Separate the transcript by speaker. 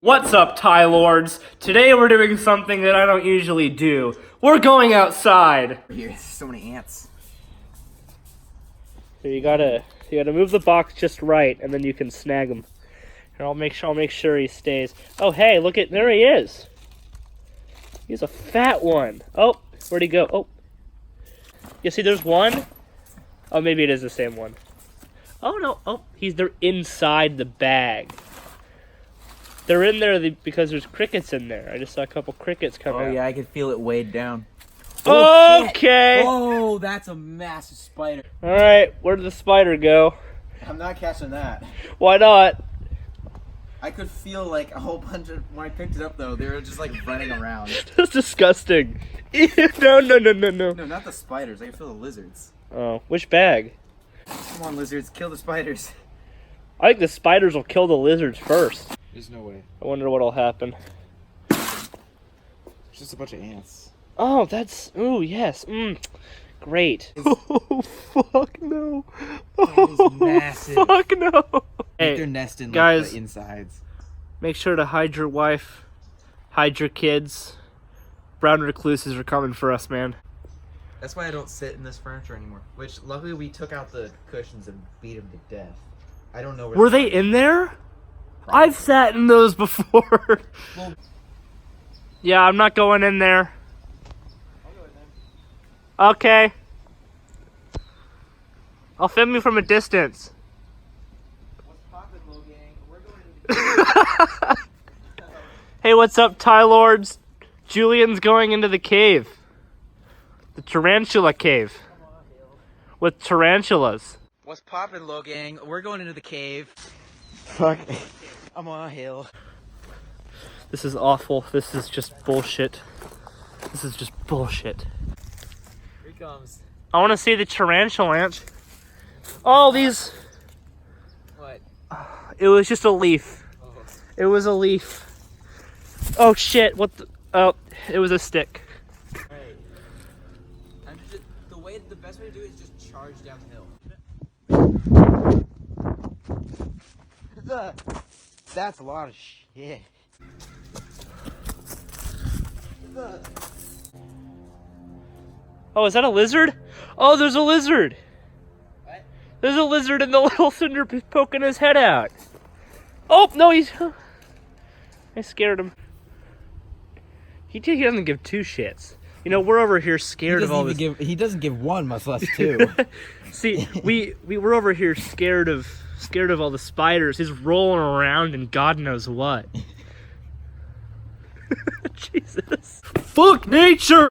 Speaker 1: What's up, Tylords? Today we're doing something that I don't usually do. We're going outside.
Speaker 2: Here, there's so many ants.
Speaker 1: So you gotta move the box just right, and then you can snag him. And I'll make sure he stays. Oh hey, look at there he is. He's a fat one. Oh, where'd he go? Oh, you see, there's one. Oh, maybe it is the same one. Oh no! Oh, they're inside the bag. They're in there because there's crickets in there. I just saw a couple crickets come out.
Speaker 2: Oh yeah, I could feel it weighed down.
Speaker 1: Okay.
Speaker 2: Oh, that's a massive spider.
Speaker 1: All right, where did the spider go?
Speaker 2: I'm not catching that.
Speaker 1: Why not?
Speaker 2: I could feel like a whole bunch of, when I picked it up though, they were just like running around.
Speaker 1: That's disgusting. No.
Speaker 2: No, not the spiders. I can feel the lizards.
Speaker 1: Oh, which bag?
Speaker 2: Come on, lizards, kill the spiders.
Speaker 1: I think the spiders will kill the lizards first.
Speaker 2: There's no way.
Speaker 1: I wonder what'll happen.
Speaker 2: It's just a bunch of ants.
Speaker 1: Oh, ooh, yes. Great. Oh, fuck no.
Speaker 2: That is massive.
Speaker 1: Fuck no. Hey,
Speaker 2: They're nesting
Speaker 1: guys,
Speaker 2: like the insides.
Speaker 1: make sure to hide your wife, hide your kids. Brown recluses are coming for us, man.
Speaker 2: That's why I don't sit in this furniture anymore. Which, luckily, we took out the cushions and beat them to death. I don't know where
Speaker 1: Were they in there? I've sat in those before.
Speaker 2: Well,
Speaker 1: yeah, I'm not going in there.
Speaker 2: I'll go in there.
Speaker 1: Okay. I'll film you from a distance.
Speaker 2: What's poppin', little gang? We're going to
Speaker 1: Hey, what's up, Tylords? Julian's going into the cave. The tarantula cave. With tarantulas.
Speaker 2: What's poppin', little gang? We're going into the cave. Fuck. I'm on a hill.
Speaker 1: This is awful. This is just bullshit. This is just bullshit.
Speaker 2: Here he comes.
Speaker 1: I want to see the tarantula ant. Oh, these...
Speaker 2: What?
Speaker 1: It was just a leaf.
Speaker 2: Oh.
Speaker 1: It was a leaf. Oh, shit. What the... Oh, it was a stick.
Speaker 2: Right. The best way to do it is just charge downhill. That's a lot of shit.
Speaker 1: Oh, is that a lizard? Oh, there's a lizard.
Speaker 2: What?
Speaker 1: There's a lizard and the little cinder poking his head out. Oh, no, I scared him. He doesn't give two shits. You know, we're over here scared of all this.
Speaker 2: He doesn't give one, much less two.
Speaker 1: See, we were over here scared of all the spiders. He's rolling around and God knows what. Jesus. Fuck nature!